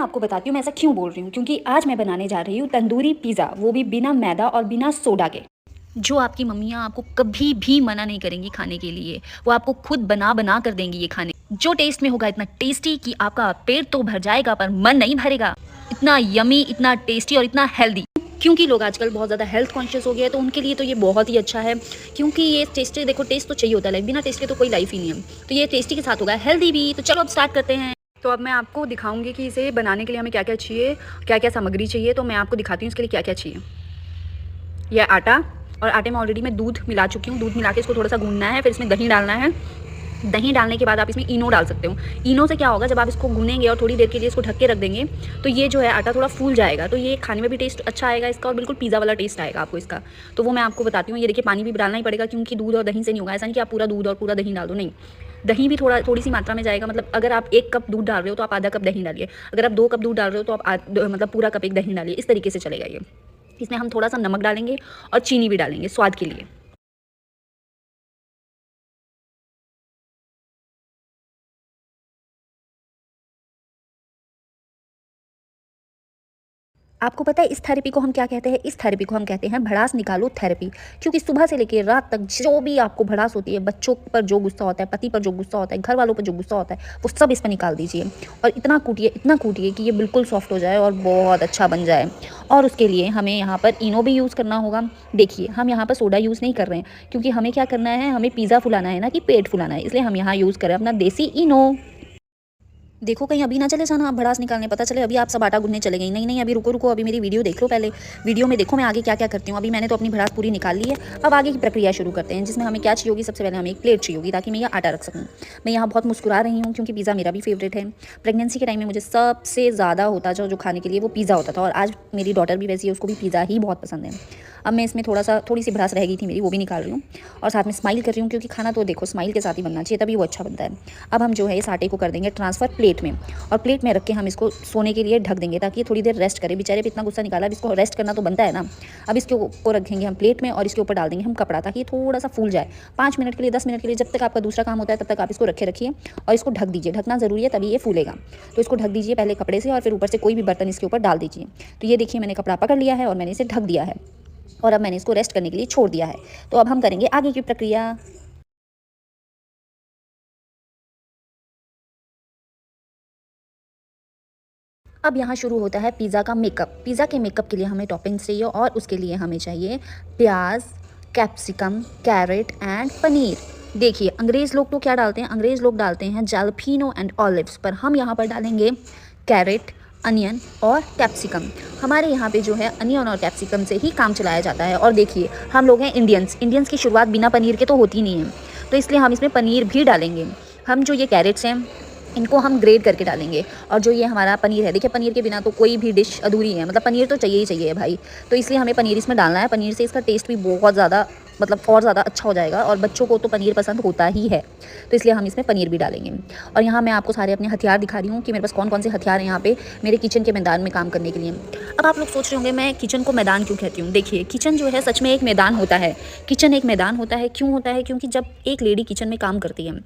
आपको बताती हूँ मैं ऐसा क्यों बोल रही हूँ, क्योंकि आज मैं बनाने जा रही हूँ तंदूरी पिज़्ज़ा, वो भी बिना मैदा और बिना सोडा के। जो आपकी मम्मियाँ आपको कभी भी मना नहीं करेंगी खाने के लिए, वो आपको खुद बना बना कर देंगी ये खाने। जो टेस्ट में होगा इतना टेस्टी कि आपका पेट तो भर जाएगा पर मन नहीं भरेगा। इतना यमी, इतना टेस्टी और इतना हेल्दी। क्योंकि लोग आजकल बहुत ज़्यादा हेल्थ कॉन्शियस हो गए हैं, तो उनके लिए तो ये बहुत ही अच्छा है। क्योंकि ये टेस्टी, देखो टेस्ट तो चाहिए होता है लाइफ, बिना टेस्ट के तो कोई लाइफ ही नहीं है। तो ये टेस्टी के साथ होगा हेल्दी भी। तो चलो अब स्टार्ट करते हैं। तो अब मैं आपको दिखाऊंगी कि इसे बनाने के लिए हमें क्या क्या चाहिए, क्या क्या सामग्री चाहिए। तो मैं आपको दिखाती हूँ इसके लिए क्या क्या चाहिए। यह आटा, और आटे में ऑलरेडी मैं दूध मिला चुकी हूँ। दूध मिला के इसको थोड़ा सा गूंदना है, फिर इसमें दही डालना है। दही डालने के बाद आप इसमें इनो डाल सकते हो। इनो से क्या होगा, जब आप इसको गूनेंगे और थोड़ी देर के लिए इसको ढक के रख देंगे तो ये जो है आटा थोड़ा फूल जाएगा, तो ये खाने में भी टेस्ट अच्छा आएगा इसका, और बिल्कुल पिज़्ज़ा वाला टेस्ट आएगा आपको इसका। तो वो मैं आपको बताती हूँ। ये देखिए पानी भी डालना ही पड़ेगा, क्योंकि दूध और दही से नहीं होगा। ऐसा नहीं कि आप पूरा दूध और पूरा दही डाल दो, नहीं। दही भी थोड़ी सी मात्रा में जाएगा। मतलब अगर आप 1 कप दूध डाल रहे हो तो आप आधा कप दही डालिए। अगर आप 2 कप दूध डाल रहे हो तो आप मतलब पूरा कप एक दही डालिए। इस तरीके से चलेगा ये। इसमें हम थोड़ा सा नमक डालेंगे और चीनी भी डालेंगे स्वाद के लिए। आपको पता है इस थेरेपी को हम क्या कहते हैं? इस थेरेपी को हम कहते हैं भड़ास निकालो थेरेपी। क्योंकि सुबह से लेकर रात तक जो भी आपको भड़ास होती है, बच्चों पर जो गुस्सा होता है, पति पर जो गुस्सा होता है, घर वालों पर जो गुस्सा होता है, वो सब इस पर निकाल दीजिए। और इतना कूटिए कि ये बिल्कुल सॉफ्ट हो जाए और बहुत अच्छा बन जाए। और उसके लिए हमें यहाँ पर इनो भी यूज़ करना होगा। देखिए हम यहाँ पर सोडा यूज़ नहीं कर रहे हैं, क्योंकि हमें क्या करना है, हमें पिज़्ज़ा फुलाना है ना कि पेट फुलाना है। इसलिए हम यहाँ यूज़ करें अपना देसी इनो। देखो कहीं अभी ना चले जाना आप भड़ास निकालने, पता चले अभी आप सब आटा गूंथने चले गई। नहीं नहीं, अभी रुको रुको, अभी मेरी वीडियो देख लो पहले। वीडियो में देखो मैं आगे क्या क्या करती हूँ। अभी मैंने तो अपनी भड़ास पूरी निकाल ली है। अब आगे की प्रक्रिया शुरू करते हैं, जिसमें हमें क्या चाहिए होगी। सबसे पहले हमें एक प्लेट चाहिए होगी, ताकि मैं ये आटा रख सकूँ। मैं यहाँ बहुत मुस्कुरा रही हूँ, क्योंकि पिज़्ज़ा मेरा भी फेवरेट है। प्रेगनेंसी के टाइम में मुझे सबसे ज़्यादा होता जो खाने के लिए वो पिज़्ज़ा होता था, और आज मेरी डॉटर भी वैसी है, उसको भी पिज़्ज़ा ही बहुत पसंद है। अब मैं इसमें थोड़ी सी भड़ास रह गई थी मेरी, वो भी निकाल रही हूँ। और साथ में स्माइल कर रही हूँ, क्योंकि खाना तो देखो स्माइल के साथ ही बनना चाहिए, तभी वो अच्छा बनता है। अब हम जो है इस आटे को कर देंगे ट्रांसफ़र प्लेट में, और प्लेट में रख के हम इसको सोने के लिए ढक देंगे, ताकि थोड़ी देर रेस्ट करे। बेचारे पे इतना गुस्सा निकाला, अब इसको रेस्ट करना तो बनता है ना। अब इसको रखेंगे हम प्लेट में, और इसके ऊपर डाल देंगे हम कपड़ा, ताकि थोड़ा सा फूल जाए। 5 मिनट के लिए, 10 मिनट के लिए, जब तक आपका दूसरा काम होता है तब तक आप इसको रखिए और इसको ढक दीजिए। ढकना ज़रूरी है, तभी ये फूलेगा। तो इसको ढक दीजिए पहले कपड़े से, और फिर ऊपर से कोई भी बर्तन इसके ऊपर डाल दीजिए। तो ये देखिए मैंने कपड़ा पकड़ लिया है और मैंने इसे ढक दिया है, और अब मैंने इसको रेस्ट करने के लिए छोड़ दिया है। तो अब हम करेंगे आगे की प्रक्रिया। अब यहाँ शुरू होता है पिज़्ज़ा का मेकअप। पिज़्ज़ा के मेकअप के लिए हमें टॉपिंग्स चाहिए, और उसके लिए हमें चाहिए प्याज, कैप्सिकम, कैरेट एंड पनीर। देखिए अंग्रेज़ लोग तो क्या डालते हैं, अंग्रेज़ लोग डालते हैं जैलपीनो एंड ऑलिव्स, पर हम यहाँ पर डालेंगे कैरेट, अनियन और कैप्सिकम। हमारे यहाँ पे जो है अनियन और कैप्सिकम से ही काम चलाया जाता है। और देखिए हम लोग हैं इंडियंस की शुरुआत बिना पनीर के तो होती नहीं है, तो इसलिए हम इसमें पनीर भी डालेंगे। हम जो ये कैरेट्स हैं इनको हम ग्रेट करके डालेंगे, और जो ये हमारा पनीर है, देखिए पनीर के बिना तो कोई भी डिश अधूरी है। मतलब पनीर तो चाहिए ही चाहिए भाई, तो इसलिए हमें पनीर इसमें डालना है। पनीर से इसका टेस्ट भी बहुत ज़्यादा, मतलब और ज़्यादा अच्छा हो जाएगा, और बच्चों को तो पनीर पसंद होता ही है, तो इसलिए हम इसमें पनीर भी डालेंगे। और यहाँ मैं आपको सारे अपने हथियार दिखा रही हूँ कि मेरे पास कौन कौन से हथियार हैं यहाँ पे मेरे किचन के मैदान में काम करने के लिए। अब आप लोग सोच रहे होंगे मैं किचन को मैदान क्यों कहती हूँ। देखिए किचन जो है सच में एक मैदान होता है। किचन एक मैदान होता है, क्यों होता है? क्योंकि जब एक लेडी किचन में काम करती है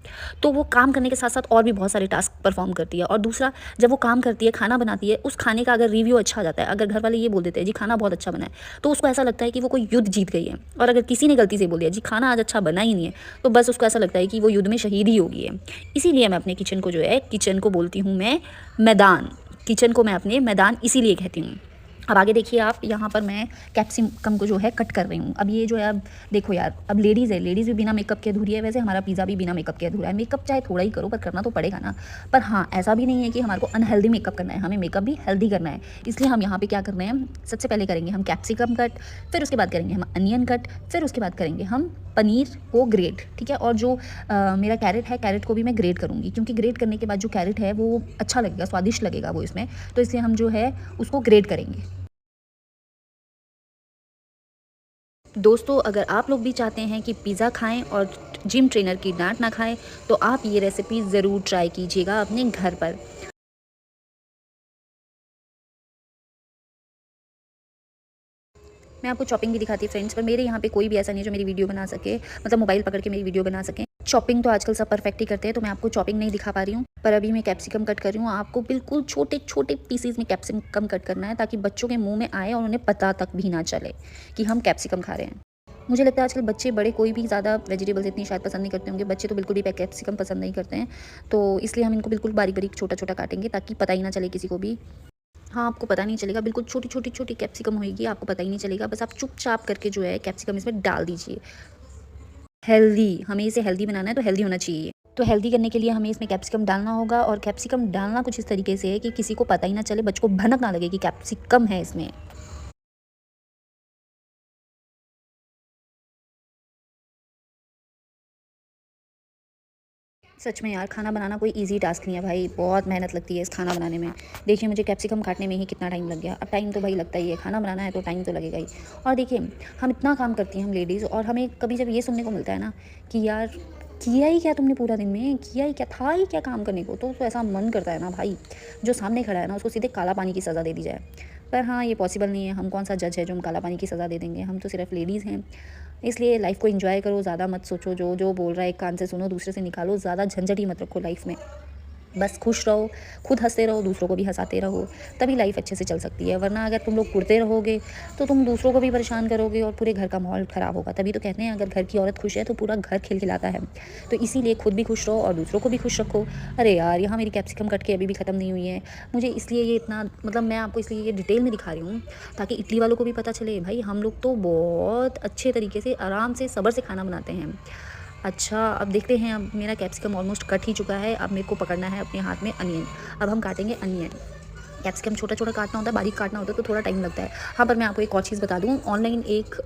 तो वो काम करने के साथ साथ और भी बहुत सारे टास्क परफॉर्म करती है। और दूसरा, जब वो काम करती है, खाना बनाती है, उस खाने का अगर रिव्यू अच्छा आ जाता है, अगर घर वाले ये बोल देते हैं जी खाना बहुत अच्छा बना है, तो उसको ऐसा लगता है कि वो कोई युद्ध जीत गई है। और अगर किसी ने गलती से बोल दिया जी खाना आज अच्छा बना ही नहीं है, तो बस उसको ऐसा लगता है कि वो युद्ध में शहीद ही हो गई है। इसीलिए मैं अपने किचन को जो है, किचन को बोलती हूँ मैं मैदान। किचन को मैं अपने मैदान इसीलिए कहती हूँ। अब आगे देखिए आप, यहाँ पर मैं कैप्सिकम को जो है कट कर रही हूँ। अब ये जो है, अब देखो यार, अब लेडीज़ है, लेडीज़ भी बिना मेकअप के अधूरी है। वैसे हमारा पिज़्ज़ा भी बिना मेकअप के अधूरा है। मेकअप चाहे थोड़ा ही करो, पर करना तो पड़ेगा ना। पर हाँ, ऐसा भी नहीं है कि हमारे को अनहेल्दी मेकअप करना है, हमें मेकअप भी हेल्दी करना है। इसलिए हम यहाँ पे क्या कर रहे हैं, सबसे पहले करेंगे हम कैप्सिकम कट, फिर उसके बाद करेंगे हम अनियन कट, फिर उसके बाद करेंगे हम पनीर को ग्रेट, ठीक है। और जो मेरा कैरेट है, कैरेट को भी मैं ग्रेट करूँगी, क्योंकि ग्रेट करने के बाद जो कैरेट है वो अच्छा लगेगा, स्वादिष्ट लगेगा वो इसमें, तो इसलिए हम जो है उसको ग्रेट करेंगे। दोस्तों अगर आप लोग भी चाहते हैं कि पिज़्ज़ा खाएं और जिम ट्रेनर की डांट ना खाएं, तो आप ये रेसिपी ज़रूर ट्राई कीजिएगा अपने घर पर। मैं आपको चॉपिंग भी दिखाती फ्रेंड्स, पर मेरे यहाँ पे कोई भी ऐसा नहीं है जो मेरी वीडियो बना सके, मतलब मोबाइल पकड़ के मेरी वीडियो बना सके। चॉपिंग तो आजकल सब परफेक्ट ही करते हैं, तो मैं आपको चॉपिंग नहीं दिखा पा रही हूँ, पर अभी मैं कैप्सिकम कट कर रही हूँ। आपको बिल्कुल छोटे छोटे पीसीज में कैप्सिकम कट करना है, ताकि बच्चों के मुंह में आए और उन्हें पता तक भी ना चले कि हम कैप्सिकम खा रहे हैं। मुझे लगता है आजकल बच्चे बड़े कोई भी ज़्यादा वेजिटेबल्स इतनी शायद पसंद नहीं करते होंगे। बच्चे तो बिल्कुल भी कैप्सिकम पसंद नहीं करते हैं, तो इसलिए हम इनको बिल्कुल बारीक बारीक छोटा छोटा काटेंगे, ताकि पता ही ना चले किसी को भी। हाँ, आपको पता नहीं चलेगा, बिल्कुल छोटी छोटी छोटी कैप्सिकम होगी, आपको पता ही नहीं चलेगा। बस आप चुपचाप करके जो है कैप्सिकम इसमें डाल दीजिए। हेल्दी, हमें इसे हेल्दी बनाना है, तो हेल्दी होना चाहिए। तो हेल्दी करने के लिए हमें इसमें कैप्सिकम डालना होगा, और कैप्सिकम डालना कुछ इस तरीके से है कि किसी को पता ही ना चले, बच्चों को भनक ना लगे कि कैप्सिकम है इसमें। सच में यार, खाना बनाना कोई इजी टास्क नहीं है भाई, बहुत मेहनत लगती है इस खाना बनाने में। देखिए मुझे कैप्सिकम काटने में ही कितना टाइम लग गया। अब टाइम तो भाई लगता ही है, खाना बनाना है तो टाइम तो लगेगा ही। और देखिए हम इतना काम करती हैं हम लेडीज़, और हमें कभी जब ये सुनने को मिलता है ना कि यार किया ही क्या तुमने पूरा दिन में, किया ही क्या, था ही क्या काम करने को, तो ऐसा मन करता है ना भाई, जो सामने खड़ा है ना उसको सीधे काला पानी की सज़ा दे दी जाए। पर हाँ, ये पॉसिबल नहीं है। हम कौन सा जज है जो हम काला पानी की सज़ा दे देंगे, हम तो सिर्फ लेडीज़ हैं। इसलिए लाइफ को एंजॉय करो, ज़्यादा मत सोचो, जो जो बोल रहा है एक कान से सुनो दूसरे से निकालो, ज़्यादा झंझट ही मत रखो लाइफ में। बस खुश रहो, खुद हंसते रहो, दूसरों को भी हंसाते रहो, तभी लाइफ अच्छे से चल सकती है। वरना अगर तुम लोग कुड़ते रहोगे तो तुम दूसरों को भी परेशान करोगे और पूरे घर का माहौल ख़राब होगा। तभी तो कहते हैं अगर घर की औरत खुश है तो पूरा घर खिलखिलाता है। तो इसीलिए खुद भी खुश रहो और दूसरों को भी खुश रखो। अरे यार, यहाँ मेरी कैप्सिकम कट के अभी भी ख़त्म नहीं हुई है। मुझे इसलिए ये इतना, मतलब मैं आपको इसलिए ये डिटेल में दिखा रही हूँ ताकि इटली वालों को भी पता चले भाई हम लोग तो बहुत अच्छे तरीके से आराम से सब्र से खाना बनाते हैं। अच्छा, अब देखते हैं। अब मेरा कैप्सिकम ऑलमोस्ट कट ही चुका है। अब मेरे को पकड़ना है अपने हाथ में अनियन। अब हम काटेंगे अनियन। कैप्सिकम छोटा छोटा काटना होता है, बारीक काटना होता है, तो थोड़ा टाइम लगता है। हाँ, पर मैं आपको एक और चीज़ बता दूँ, ऑनलाइन एक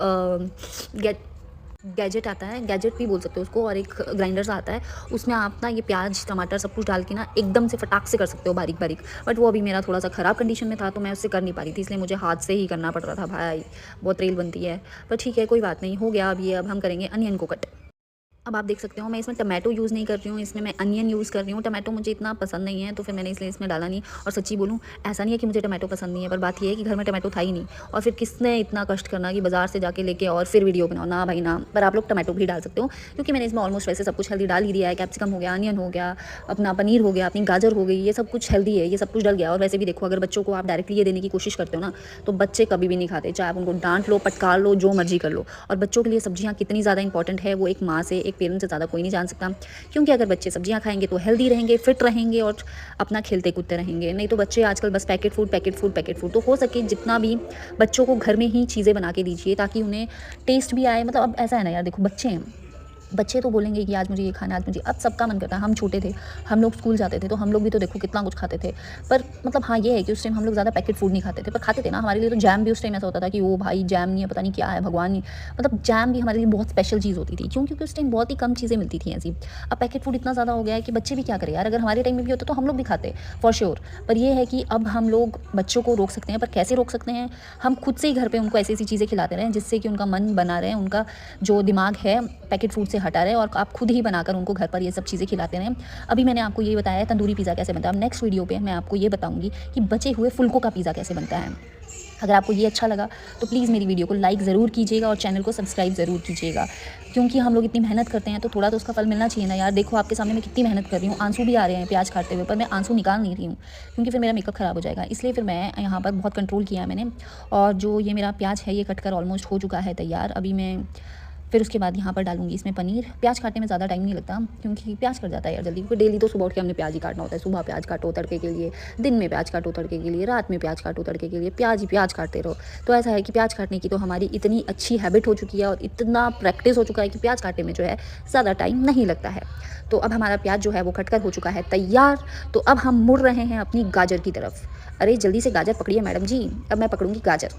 गैजेट आता है, गैजेट भी बोल सकते हो उसको, और एक ग्राइंडर सा आता है, उसमें आप ना ये प्याज टमाटर सब कुछ डाल के ना एकदम से फटाक से कर सकते हो बारीक बारीक। बट वो अभी मेरा थोड़ा सा ख़राब कंडीशन में था, तो मैं उससे कर नहीं पा रही थी, इसलिए मुझे हाथ से ही करना पड़ रहा था भाई। बहुत रेल बनती है, पर ठीक है, कोई बात नहीं, हो गया। अब ये अब हम करेंगे अनियन को कट। अब आप देख सकते हो मैं इसमें टमाटो यूज़ नहीं कर रही हूँ, इसमें मैं अनियन यूज़ कर रही हूँ। टमाटो मुझे इतना पसंद नहीं है, तो फिर मैंने इसलिए इसमें डाला नहीं। और सच्ची बोलूँ, ऐसा नहीं है कि मुझे टमाटो पसंद नहीं है, पर बात ये है कि घर में टमाटो था ही नहीं, और फिर किसने इतना कष्ट करना कि बाज़ार से जाके लेके और फिर वीडियो बनाओ, ना भाई ना। पर आप लोग टमाटो भी डाल सकते हो, क्योंकि मैंने इसमें ऑलमोस्ट वैसे सब कुछ हेल्दी डाल ही दिया है। कैप्सिकम हो गया, अनियन हो गया, अपना पनीर हो गया, अपनी गाजर हो गई, ये सब कुछ हेल्दी है, ये सब कुछ डल गया। और वैसे भी देखो, अगर बच्चों को आप डायरेक्टली ये देने की कोशिश करते हो ना, तो बच्चे कभी भी नहीं खाते, चाहे आप उनको डांट लो, पटकार लो, जो मर्जी कर लो। और बच्चों के लिए सब्जियाँ कितनी ज़्यादा इंपॉर्टेंट है, वो एक माँ से, एक पेरेंट से ज़्यादा कोई नहीं जान सकता। क्योंकि अगर बच्चे सब्जियां खाएंगे तो हेल्दी रहेंगे, फिट रहेंगे और अपना खेलते कूदते रहेंगे। नहीं तो बच्चे आजकल बस packet food packet food packet food. तो हो सके जितना भी बच्चों को घर में ही चीज़ें बना के दीजिए, ताकि उन्हें टेस्ट भी आए। मतलब अब ऐसा है ना यार, देखो बच्चे हैं, बच्चे तो बोलेंगे कि आज मुझे ये खाना, आज मुझे, अब सबका मन करता है। हम छोटे थे, हम लोग स्कूल जाते थे, तो हम लोग भी तो देखो कितना कुछ खाते थे। पर मतलब हाँ, ये है कि उस टाइम हम लोग ज़्यादा पैकेट फूड नहीं खाते थे, पर खाते थे ना। हमारे लिए तो जैम भी उस टाइम ऐसा होता था कि वो भाई जैम नहीं है, पता नहीं क्या है, भगवान नहीं। मतलब जैम भी हमारे लिए बहुत स्पेशल चीज़ होती थी, क्यों? क्योंकि उस टाइम बहुत ही कम चीज़ें मिलती थी ऐसी। अब पैकेट फूड इतना ज़्यादा हो गया है कि बच्चे भी क्या करें यार। अगर हमारे टाइम में भी होता तो हम लोग भी खाते फॉर श्योर। पर ये है कि अब हम लोग बच्चों को रोक सकते हैं, पर कैसे रोक सकते हैं? हम खुद से ही घर पे उनको ऐसी ऐसी चीज़ें खिलाते रहें जिससे कि उनका मन बना रहे, उनका जो दिमाग है पैकेट फूड से हटा रहे, और आप खुद ही बनाकर उनको घर पर ये सब चीज़ें खिलाते रहें। अभी मैंने आपको ये बताया है तंदूरी पिज़्ज़ा कैसे बनता है। अब नेक्स्ट वीडियो पे मैं आपको ये बताऊंगी कि बचे हुए फुल्कों का पिज़्ज़ा कैसे बनता है। अगर आपको ये अच्छा लगा तो प्लीज़ मेरी वीडियो को लाइक ज़रूर कीजिएगा और चैनल को सब्सक्राइब ज़रूर कीजिएगा, क्योंकि हम लोग इतनी मेहनत करते हैं तो थोड़ा तो उसका फल मिलना चाहिए ना यार। देखो आपके सामने मैं कितनी मेहनत कर रही हूँ, आंसू भी आ रहे हैं प्याज काटते हुए, पर मैं आंसू निकाल नहीं रही हूँ, क्योंकि फिर मेरा मेकअप ख़राब हो जाएगा। इसलिए फिर मैं यहाँ पर बहुत कंट्रोल किया है मैंने। और जो ये मेरा प्याज है ये कट कर ऑलमोस्ट हो चुका है तैयार। अभी मैं फिर उसके बाद यहाँ पर डालूंगी इसमें पनीर। प्याज काटने में ज़्यादा टाइम नहीं लगता, क्योंकि प्याज कट जाता है यार जल्दी, क्योंकि डेली तो सुबह उठ के हमने प्याज ही काटना होता है। सुबह प्याज काटो तड़के के लिए, दिन में प्याज काटो तड़के के लिए, रात में प्याज काटो तड़के के लिए, प्याज ही प्याज काटते रहो। तो ऐसा है कि प्याज काटने की तो हमारी इतनी अच्छी हैबिट हो चुकी है और इतना प्रैक्टिस हो चुका है कि प्याज काटने में जो है ज़्यादा टाइम नहीं लगता है। तो अब हमारा प्याज जो है वो कटकर हो चुका है तैयार। तो अब हम मुड़ रहे हैं अपनी गाजर की तरफ। अरे जल्दी से गाजर पकड़िए मैडम जी। अब मैं पकड़ूंगी गाजर।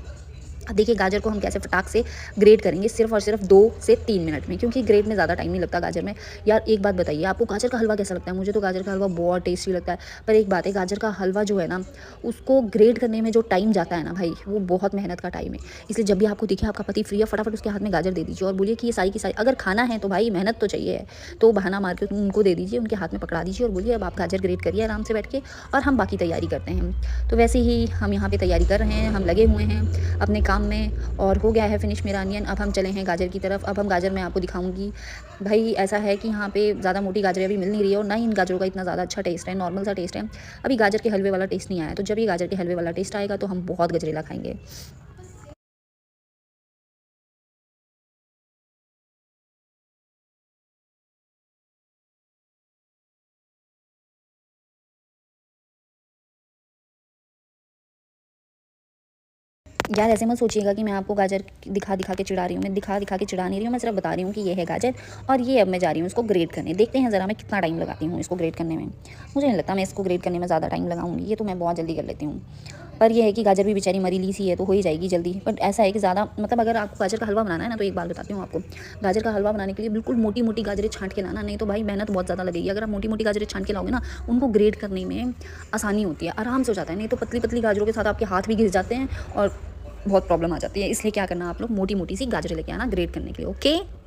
अब देखिए गाजर को हम कैसे फटाक से ग्रेट करेंगे, सिर्फ और सिर्फ 2 से 3 मिनट में, क्योंकि ग्रेट में ज़्यादा टाइम नहीं लगता गाजर में। यार एक बात बताइए, आपको गाजर का हलवा कैसा लगता है? मुझे तो गाजर का हलवा बहुत टेस्टी लगता है। पर एक बात है, गाजर का हलवा जो है ना, उसको ग्रेट करने में जो टाइम जाता है ना भाई, वो बहुत मेहनत का टाइम है। इसलिए जब भी आपको दिखे आपका पति फ्री है, फटाफट उसके हाथ में गाजर दे दीजिए और बोलिए कि ये सारी की सारी, अगर खाना है तो भाई मेहनत तो चाहिए है, तो बहाना मार के उनको दे दीजिए, उनके हाथ में पकड़ा दीजिए और बोलिए अब आप गाजर ग्रेट करिए आराम से बैठ के, और हम बाकी तैयारी करते हैं। तो वैसे ही हम यहाँ पर तैयारी कर रहे हैं, हम लगे हुए हैं अपने काम शाम में और हो गया है फिनिश मेरा अनियन। अब हम चले हैं गाजर की तरफ। अब हम गाजर मैं आपको दिखाऊंगी। भाई ऐसा है कि यहाँ पे ज़्यादा मोटी गाजरें अभी मिल नहीं रही है और ना ही इन गाजरों का इतना ज़्यादा अच्छा टेस्ट है, नॉर्मल सा टेस्ट है। अभी गाजर के हलवे वाला टेस्ट नहीं आया, तो जब ये गाजर के हलवे वाला टेस्ट आएगा तो हम बहुत गजरेला खाएंगे। यार ऐसे मत सोचिएगा कि मैं आपको गाजर दिखा दिखा के चिढ़ा रही हूँ। मैं दिखा दिखा के चिढ़ा नहीं रही हूँ, मैं सिर्फ बता रही हूँ कि ये है गाजर और ये अब मैं जा रही हूँ इसको ग्रेट करने। देखते हैं ज़रा मैं कितना टाइम लगाती हूँ इसको ग्रेट करने में। मुझे नहीं लगता मैं इसको ग्रेट करने में ज़्यादा टाइम लगाऊंगी, ये तो मैं बहुत जल्दी कर लेती हूँ। पर यह है कि गाजर भी बेचारी मरीली सी है तो हो ही जाएगी जल्दी। बट ऐसा है कि ज़्यादा मतलब अगर आपको गाजर का हलवा बनाना है ना, तो एक बात बताती हूँ आपको, गाजर का हलवा बनाने के लिए बिल्कुल मोटी मोटी गाजरें छांट के लाना, नहीं तो भाई मेहनत बहुत ज़्यादा लगेगी। अगर आप मोटी मोटी गाजरें छांट के लाओगे ना, उनको ग्रेट करने में आसानी होती है, आराम से हो जाता है। नहीं तो पतली पतली गाजरों के साथ आपके हाथ भी घिस जाते हैं और बहुत प्रॉब्लम आ जाती है। इसलिए क्या करना, आप लोग मोटी मोटी सी गाजरें लेके आना ग्रेट करने के लिए। ओके।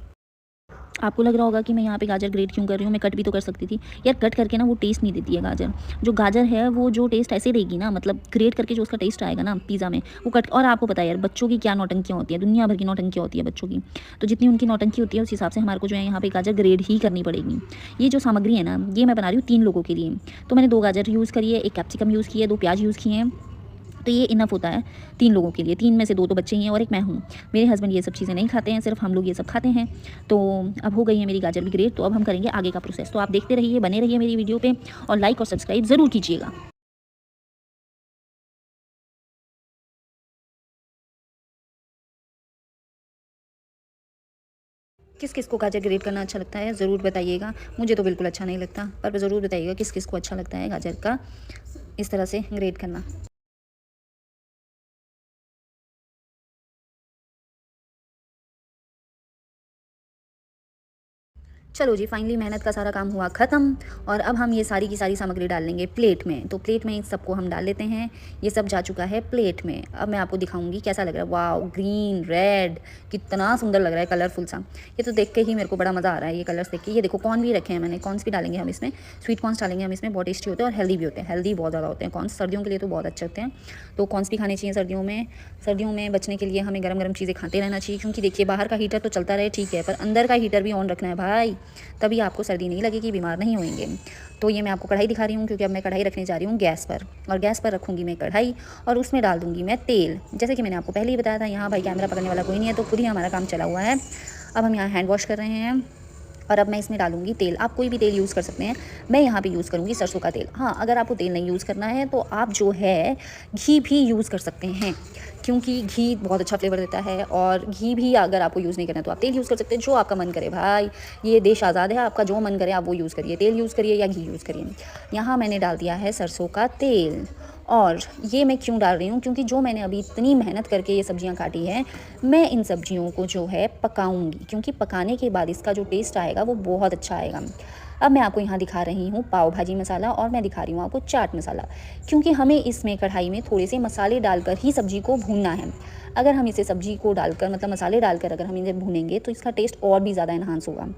आपको लग रहा होगा कि मैं यहाँ पे गाजर ग्रेट क्यों कर रही हूँ, मैं कट भी तो कर सकती थी। यार कट करके ना वो टेस्ट नहीं देती है गाजर। जो गाजर है वो जो टेस्ट ऐसे देगी ना, मतलब ग्रेट करके जो उसका टेस्ट आएगा ना पिज़्ज़ा में, वो कट। और आपको पता है यार बच्चों की क्या नौटंकियाँ होती है, दुनिया भर की नौटंकियाँ होती है बच्चों की। तो जितनी उनकी नौटंकी होती है उस हिसाब से हमारे को जो है यहाँ पे गाजर ग्रेड ही करनी पड़ेगी। ये जो सामग्री है ना, ये मैं बना रही हूँ 3 लोगों के लिए। तो मैंने 2 गाजर यूज़ करी है, 1 कैप्सिकम यूज़ किया है, 2 प्याज यूज़ किए हैं। तो ये इनफ होता है 3 लोगों के लिए। 3 में से 2 तो बच्चे ही हैं और 1 मैं हूँ। मेरे हस्बैंड ये सब चीज़ें नहीं खाते हैं, सिर्फ हम लोग ये सब खाते हैं। तो अब हो गई है मेरी गाजर भी ग्रेट। तो अब हम करेंगे आगे का प्रोसेस। तो आप देखते रहिए, बने रहिए मेरी वीडियो पे और लाइक और सब्सक्राइब ज़रूर कीजिएगा। किस किस को गाजर ग्रेट करना अच्छा लगता है ज़रूर बताइएगा। मुझे तो बिल्कुल अच्छा नहीं लगता, पर ज़रूर बताइएगा किस किस को अच्छा लगता है गाजर का इस तरह से ग्रेट करना। चलो जी, फाइनली मेहनत का सारा काम हुआ ख़त्म और अब हम ये सारी की सारी सामग्री डाल लेंगे प्लेट में। तो प्लेट में इन सबको हम डाल लेते हैं। ये सब जा चुका है प्लेट में। अब मैं आपको दिखाऊंगी कैसा लग रहा है। वाह, ग्रीन रेड कितना सुंदर लग रहा है, कलरफुल सा। ये तो देख के ही मेरे को बड़ा मज़ा आ रहा है ये कलर्स देख के। ये देखो कॉर्न भी रखे हैं मैंने, कॉर्न्स भी डालेंगे हम इसमें, स्वीट कॉर्न्स डालेंगे हम इसमें। बहुत टेस्टी होते हैं और हेल्दी भी होते हैं, हेल्दी बहुत ज़्यादा होते हैं कॉर्न्स। सर्दियों के लिए तो बहुत अच्छे होते हैं, तो कॉर्न्स भी खाने चाहिए सर्दियों में। सर्दियों में बचने के लिए हमें गर्म गर्म चीज़ें खाते रहना चाहिए, क्योंकि देखिए बाहर का हीटर तो चलता रहे ठीक है, पर अंदर का हीटर भी ऑन रखना है भाई, तभी आपको सर्दी नहीं लगेगी, बीमार नहीं होंगे। तो ये मैं आपको कढ़ाई दिखा रही हूँ, क्योंकि अब मैं कढ़ाई रखने जा रही हूँ गैस पर, और गैस पर रखूँगी मैं कढ़ाई और उसमें डाल दूँगी मैं तेल। जैसे कि मैंने आपको पहले ही बताया था, यहाँ भाई कैमरा पकड़ने वाला कोई नहीं है, तो खुद ही हमारा काम चला हुआ है। अब हम यहाँ हैंड वॉश कर रहे हैं और अब मैं इसमें डालूंगी तेल। आप कोई भी तेल यूज़ कर सकते हैं, मैं यहाँ पे यूज़ करूँगी सरसों का तेल। हाँ, अगर आपको तेल नहीं यूज़ करना है तो आप जो है घी भी यूज़ कर सकते हैं, क्योंकि घी बहुत अच्छा फ्लेवर देता है। और घी भी अगर आपको यूज़ नहीं करना है तो आप तेल यूज़ कर सकते हैं, जो आपका मन करे भाई। ये देश आज़ाद है, आपका जो मन करे आप वो यूज़ करिए, तेल यूज़ करिए या घी यूज़ करिए। यहाँ मैंने डाल दिया है सरसों का तेल। और ये मैं क्यों डाल रही हूँ, क्योंकि जो मैंने अभी इतनी मेहनत करके ये सब्जियाँ काटी हैं, मैं इन सब्जियों को जो है पकाऊंगी, क्योंकि पकाने के बाद इसका जो टेस्ट आएगा वो बहुत अच्छा आएगा। अब मैं आपको यहाँ दिखा रही हूँ पाव भाजी मसाला और मैं दिखा रही हूँ आपको चाट मसाला, क्योंकि हमें इसमें कढ़ाई में थोड़े से मसाले डालकर ही सब्जी को भूनना है। अगर हम इसे सब्जी को डालकर मतलब मसाले डालकर अगर हम इन्हें भूनेंगे तो इसका टेस्ट और भी ज़्यादा इन्हांस होगा।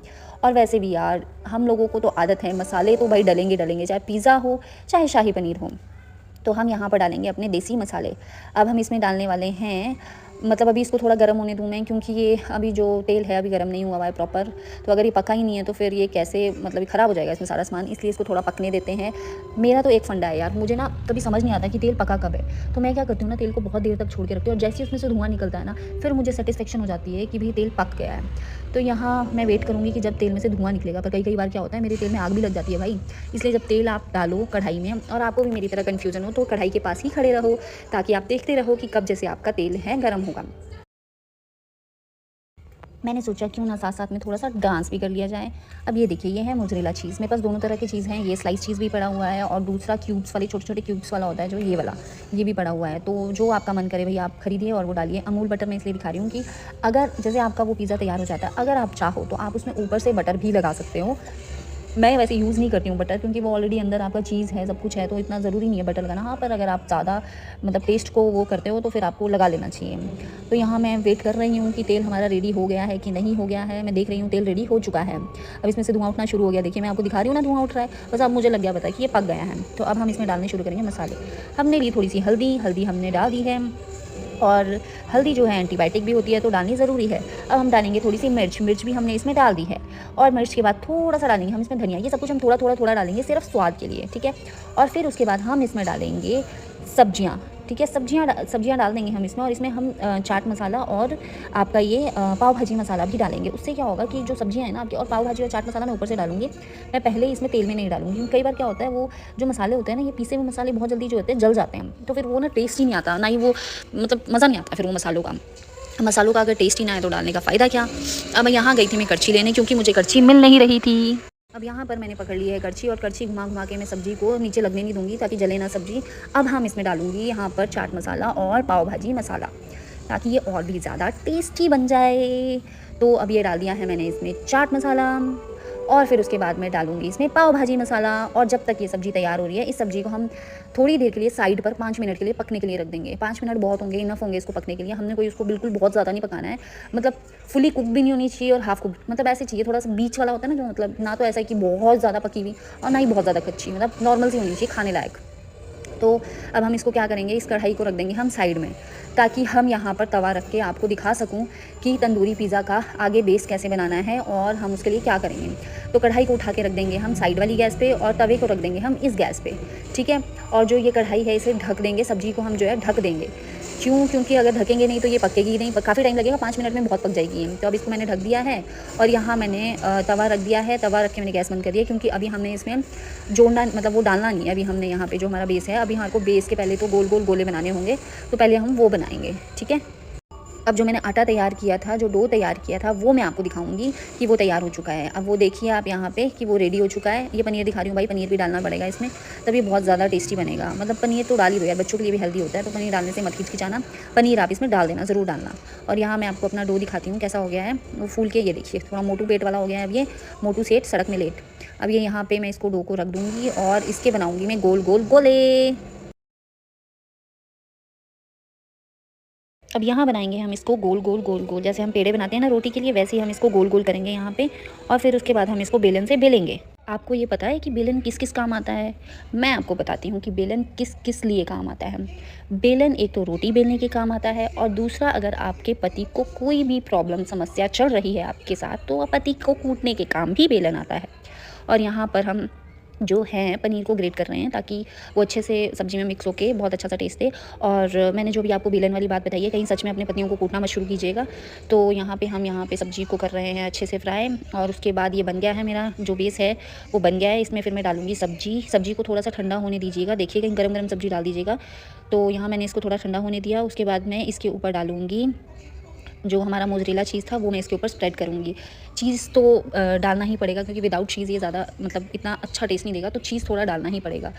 और वैसे भी यार हम लोगों को तो आदत है, मसाले तो भाई डलेंगे डलेंगे, चाहे पिज़्ज़ा हो चाहे शाही पनीर हो। तो हम यहाँ पर डालेंगे अपने देसी मसाले। अब हम इसमें डालने वाले हैं, मतलब अभी इसको थोड़ा गर्म होने दूँ मैं, क्योंकि ये अभी जो तेल है अभी गर्म नहीं हुआ है प्रॉपर। तो अगर ये पका ही नहीं है तो फिर ये कैसे, मतलब ये ख़राब हो जाएगा इसमें सारा सामान, इसलिए इसको थोड़ा पकने देते हैं। मेरा तो एक फंडा है यार, मुझे ना कभी समझ नहीं आता कि तेल पका कब है। तो मैं क्या करती हूँ ना, तेल को बहुत देर तक छोड़ के रखती हूँ और जैसे ही उसमें से धुआं निकलता है ना, फिर मुझे सेटिस्फेक्शन हो जाती है कि भाई तेल पक गया है। तो यहाँ मैं वेट करूँगी कि जब तेल में से धुआं निकलेगा। पर कई कई बार क्या होता है, मेरे तेल में आग भी लग जाती है भाई। इसलिए जब तेल आप डालो कढ़ाई में और आपको भी मेरी तरह कन्फ्यूज़न हो, तो कढ़ाई के पास ही खड़े रहो, ताकि आप देखते रहो कि कब जैसे आपका तेल है गर्म होगा। मैंने सोचा क्यों ना साथ साथ में थोड़ा सा डांस भी कर लिया जाए। अब ये देखिए, ये है मोज़रेला चीज़। मेरे पास दोनों तरह की चीज़ हैं, ये स्लाइस चीज़ भी पड़ा हुआ है और दूसरा क्यूब्स वाले छोटे छोटे क्यूब्स वाला होता है जो ये वाला, ये भी पड़ा हुआ है। तो जो आपका मन करे भैया आप खरीदिए और वो डालिए। अमूल बटर मैं इसलिए दिखा रही हूँ कि अगर जैसे आपका वो पिज़्ज़ा तैयार हो जाता है, अगर आप चाहो तो आप उसमें ऊपर से बटर भी लगा सकते हो। मैं वैसे यूज़ नहीं करती हूँ बटर, क्योंकि वो ऑलरेडी अंदर आपका चीज़ है, सब कुछ है, तो इतना ज़रूरी नहीं है बटर लगाना। हाँ, पर अगर आप ज़्यादा मतलब टेस्ट को वो करते हो तो फिर आपको लगा लेना चाहिए। तो यहाँ मैं वेट कर रही हूँ कि तेल हमारा रेडी हो गया है कि नहीं हो गया है। मैं देख रही हूँ तेल रेडी हो चुका है। अब इसमें से धुआं उठना शुरू हो गया। देखिए मैं आपको दिखा रही हूँ ना, धुआं उठ रहा है, बस अब मुझे लग गया पता कि ये पक गया है। तो अब हम इसमें डालने शुरू करेंगे मसाले। हमने ली थोड़ी सी हल्दी हमने डाल दी है, और हल्दी जो है एंटीबायोटिक भी होती है तो डालनी ज़रूरी है। अब हम डालेंगे थोड़ी सी मिर्च, मिर्च भी हमने इसमें डाल दी है। और मिर्च के बाद थोड़ा सा डालेंगे हम इसमें धनिया, ये सब कुछ हम थोड़ा डालेंगे सिर्फ स्वाद के लिए, ठीक है। और फिर उसके बाद हम इसमें डालेंगे सब्जियाँ, ठीक है। सब्जियाँ डाल देंगे हम इसमें, और इसमें हम चाट मसाला और आपका ये पाव भाजी मसाला भी डालेंगे। उससे क्या होगा कि जो सब्जियाँ हैं ना आपकी, और पाव भाजी और चाट मसाला मैं ऊपर से डालूंगी, मैं पहले इसमें तेल में नहीं डालूंगी। कई बार क्या होता है, वो जो मसाले होते हैं ना, ये पीसे हुए मसाले बहुत जल्दी जो होते हैं जल जाते हैं, तो फिर वो ना टेस्ट ही नहीं आता, ना ही वो मतलब मज़ा नहीं आता फिर वो मसालों का अगर टेस्ट ही ना आए तो डालने का फ़ायदा क्या। अब मैं यहाँ गई थी मैं करछी लेने, क्योंकि मुझे करछी मिल नहीं रही थी। अब यहाँ पर मैंने पकड़ ली है करछी, और करछी घुमा घुमा के मैं सब्जी को नीचे लगने नहीं दूंगी ताकि जले ना सब्जी। अब हम इसमें डालूंगी यहाँ पर चाट मसाला और पाव भाजी मसाला, ताकि ये और भी ज़्यादा टेस्टी बन जाए। तो अब ये डाल दिया है मैंने इसमें चाट मसाला, और फिर उसके बाद मैं डालूंगी इसमें पाव भाजी मसाला। और जब तक ये सब्ज़ी तैयार हो रही है, इस सब्ज़ी को हम थोड़ी देर के लिए साइड पर 5 मिनट के लिए पकने के लिए रख देंगे। 5 मिनट बहुत होंगे, इनफ होंगे इसको पकने के लिए। हमने कोई उसको बिल्कुल बहुत ज़्यादा नहीं पकाना है, मतलब फुली कुक भी नहीं होनी चाहिए और हाफ कुक, मतलब ऐसे चाहिए थोड़ा सा बीच वाला होता है ना, जो मतलब ना तो ऐसा कि बहुत ज़्यादा पकी हुई और ना ही बहुत ज़्यादा कच्ची, मतलब नॉर्मल सी होनी चाहिए खाने लायक। तो अब हम इसको क्या करेंगे, इस कढ़ाई को रख देंगे हम साइड में, ताकि हम यहाँ पर तवा रख के आपको दिखा सकूँ कि तंदूरी पिज़्ज़ा का आगे बेस कैसे बनाना है और हम उसके लिए क्या करेंगे। तो कढ़ाई को उठा के रख देंगे हम साइड वाली गैस पे, और तवे को रख देंगे हम इस गैस पे, ठीक है। और जो ये कढ़ाई है इसे ढक देंगे, सब्जी को हम जो है ढक देंगे। क्योंकि अगर ढकेंगे नहीं तो ये पकेगी नहीं, काफ़ी टाइम लगेगा, 5 मिनट में बहुत पक जाएगी। तो अब इसको मैंने ढक दिया है, और यहाँ मैंने तवा रख दिया है। तवा रख के मैंने गैस बंद कर दिया, क्योंकि अभी हमने इसमें जोड़ना, मतलब वो डालना नहीं है। अभी हमने यहाँ पे जो हमारा बेस है, अभी हमारे को बेस के पहले तो गोल गोल गोले बनाने होंगे, तो पहले हम वो बनाएंगे, ठीक है। अब जो मैंने आटा तैयार किया था, जो डो तैयार किया था, वो मैं आपको दिखाऊंगी कि वो तैयार हो चुका है। अब वो देखिए आप यहाँ पे कि वो रेडी हो चुका है। ये पनीर दिखा रही हूँ भाई, पनीर भी डालना पड़ेगा इसमें, तभी बहुत ज़्यादा टेस्टी बनेगा। मतलब पनीर तो डाल ही दो यार, बच्चों के लिए भी हेल्दी होता है, तो पनीर डालने से मत हिचकिचाना, पनीर आप इसमें डाल देना, ज़रूर डालना। और यहाँ मैं आपको अपना डो दिखाती हूँ कैसा हो गया है, वो फूल के, ये देखिए थोड़ा मोटू पेट वाला हो गया है। अब ये मोटू सेठ सड़क में लेट। अब ये यहाँ पर मैं इसको डो को रख दूँगी, और इसके बनाऊँगी मैं गोल गोल गोले। अब यहाँ बनाएंगे हम इसको गोल गोल गोल गोल, जैसे हम पेड़े बनाते हैं ना रोटी के लिए, वैसे ही हम इसको गोल गोल करेंगे यहाँ पे। और फिर उसके बाद हम इसको बेलन से बेलेंगे। आपको ये पता है कि बेलन किस किस काम आता है? मैं आपको बताती हूँ कि बेलन किस किस लिए काम आता है। बेलन एक तो रोटी बेलने के काम आता है, और दूसरा अगर आपके पति को कोई भी प्रॉब्लम समस्या चल रही है आपके साथ, तो पति को कूटने के काम भी बेलन आता है। और यहाँ पर हम जो है पनीर को ग्रेट कर रहे हैं, ताकि वो अच्छे से सब्ज़ी में मिक्स होके बहुत अच्छा सा टेस्ट दे। और मैंने जो भी आपको बेलन वाली बात बताई है, कहीं सच में अपने पत्नियों को कूटना मत शुरू कीजिएगा। तो यहाँ पे हम यहाँ पे सब्ज़ी को कर रहे हैं अच्छे से फ्राई, और उसके बाद ये बन गया है, मेरा जो बेस है वो बन गया है। इसमें फिर मैं डालूँगी सब्ज़ी को थोड़ा सा ठंडा होने दीजिएगा, देखिए कहीं गरम गरम सब्ज़ी डाल दीजिएगा। तो यहाँ मैंने इसको थोड़ा ठंडा होने दिया। उसके बाद मैं इसके ऊपर डालूँगी जो हमारा मोज़रेला चीज़ था, वो मैं इसके ऊपर स्प्रेड करूँगी। चीज़ तो डालना ही पड़ेगा, क्योंकि विदाउट चीज़ ये ज़्यादा मतलब इतना अच्छा टेस्ट नहीं देगा, तो चीज़ थोड़ा डालना ही पड़ेगा।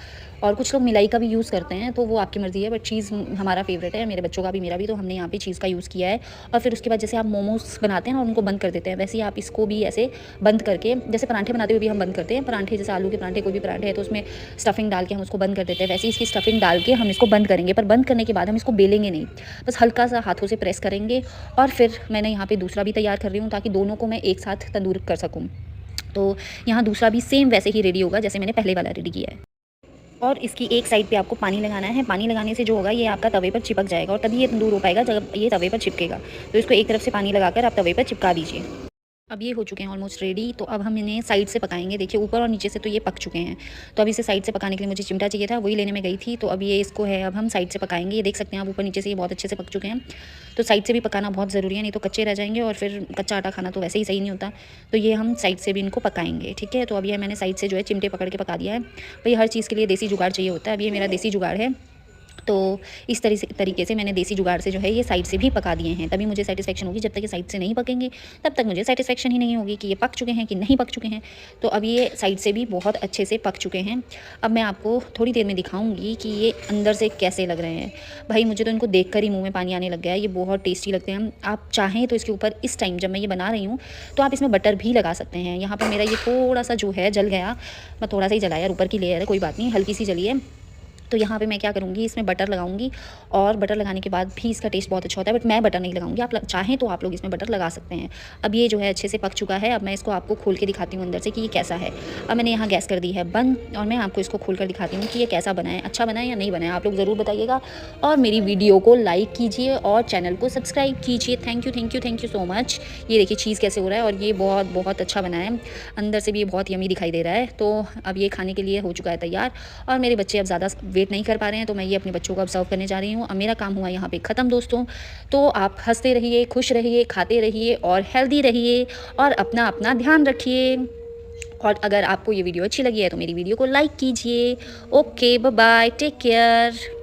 और कुछ लोग मिलाई का भी यूज़ करते हैं, तो वो आपकी मर्ज़ी है, बट चीज़ हमारा फेवरेट है, मेरे बच्चों का भी मेरा भी, तो हमने यहाँ पे चीज़ का यूज़ किया है। और फिर उसके बाद जैसे आप मोमोज़ बनाते हैं ना और उनको बंद कर देते हैं, वैसे ही आप इसको भी ऐसे बंद करके, जैसे पराठे बनाते हुए भी हम बंद करते हैं, पराठे जैसे आलू के पराठे, कोई भी पराठे है तो उसमें स्टफिंग डाल के हम उसको बंद कर देते हैं, वैसे ही इसकी स्टफिंग डाल के हम इसको बंद करेंगे। पर बंद करने के बाद हम इसको बेलेंगे नहीं, बस हल्का सा हाथों से प्रेस करेंगे। और फिर मैंने यहाँ पे दूसरा भी तैयार कर रही हूँ, ताकि दोनों को मैं एक साथ तंदूर कर सकूँ। तो यहाँ दूसरा भी सेम वैसे ही रेडी होगा जैसे मैंने पहले वाला रेडी किया है। और इसकी एक साइड पे आपको पानी लगाना है। पानी लगाने से जो होगा ये आपका तवे पर चिपक जाएगा, और तभी ये तंदूर हो पाएगा जब ये तवे पर चिपकेगा। तो इसको एक तरफ से पानी लगाकर आप तवे पर चिपका दीजिए। अब ये हो चुके हैं ऑलमोस्ट रेडी। तो अब हम इन्हें साइड से पकाएंगे। देखिए ऊपर और नीचे से तो ये पक चुके हैं। तो अब इसे साइड से पकाने के लिए मुझे चिमटा चाहिए था, वही लेने में गई थी। तो अब ये इसको है, अब हम साइड से पकाएंगे। ये देख सकते हैं आप ऊपर नीचे से ये बहुत अच्छे से पक चुके हैं। तो साइड से भी पकाना बहुत ज़रूरी है, नहीं तो कच्चे रह जाएंगे, और फिर कच्चा आटा खाना तो वैसे ही सही नहीं होता। तो ये हम साइड से भी इनको पकाएंगे, ठीक है। तो अब ये मैंने साइड से जो है चिमटे पकड़ के पका दिया है। भाई हर चीज़ के लिए देसी जुगाड़ चाहिए होता है। अब ये मेरा देसी जुगाड़ है। तो इस तरीके से मैंने देसी जुगाड़ से जो है ये साइड से भी पका दिए हैं, तभी मुझे सेटिस्फेक्शन होगी। जब तक ये साइड से नहीं पकेंगे तब तक मुझे सेटिस्फेक्शन ही नहीं होगी कि ये पक चुके हैं कि नहीं पक चुके हैं। तो अब ये साइड से भी बहुत अच्छे से पक चुके हैं। अब मैं आपको थोड़ी देर में दिखाऊंगी कि ये अंदर से कैसे लग रहे हैं। भाई मुझे तो इनको देख कर ही मुँह में पानी आने लग गया है। ये बहुत टेस्टी लगते हैं। आप चाहें तो इसके ऊपर इस टाइम जब मैं ये बना रही हूँ तो आप इसमें बटर भी लगा सकते हैं। यहाँ पर मेरा ये थोड़ा सा जो है जल गया, मैं थोड़ा सा ही जलाया यार, ऊपर की लेयर है, कोई बात नहीं, हल्की सी जली है। तो यहाँ पे मैं क्या करूँगी, इसमें बटर लगाऊंगी और बटर लगाने के बाद भी इसका टेस्ट बहुत अच्छा होता है, बट मैं बटर नहीं लगाऊंगी। आप चाहें तो आप लोग इसमें बटर लगा सकते हैं। अब ये जो है अच्छे से पक चुका है। अब मैं इसको आपको खोल के दिखाती हूँ अंदर से कि ये कैसा है। अब मैंने यहाँ गैस कर दी है बंद और मैं आपको इसको खोल कर दिखाती हूँ कि ये कैसा बना है, अच्छा बना है या नहीं बना है। आप लोग ज़रूर बताइएगा और मेरी वीडियो को लाइक कीजिए और चैनल को सब्सक्राइब कीजिए। Thank you thank you thank you so much. ये देखिए चीज़ कैसे हो रहा है और ये बहुत बहुत अच्छा बना है, अंदर से भी ये बहुत यमी दिखाई दे रहा है। तो अब ये खाने के लिए हो चुका है तैयार और मेरे बच्चे अब ज़्यादा वेट नहीं कर पा रहे हैं, तो मैं ये अपने बच्चों को अब सर्व करने जा रही हूँ। अब मेरा काम हुआ यहाँ पे ख़त्म दोस्तों। तो आप हंसते रहिए, खुश रहिए, खाते रहिए और हेल्दी रहिए और अपना अपना ध्यान रखिए। और अगर आपको ये वीडियो अच्छी लगी है तो मेरी वीडियो को लाइक कीजिए। Okay bye bye, take care.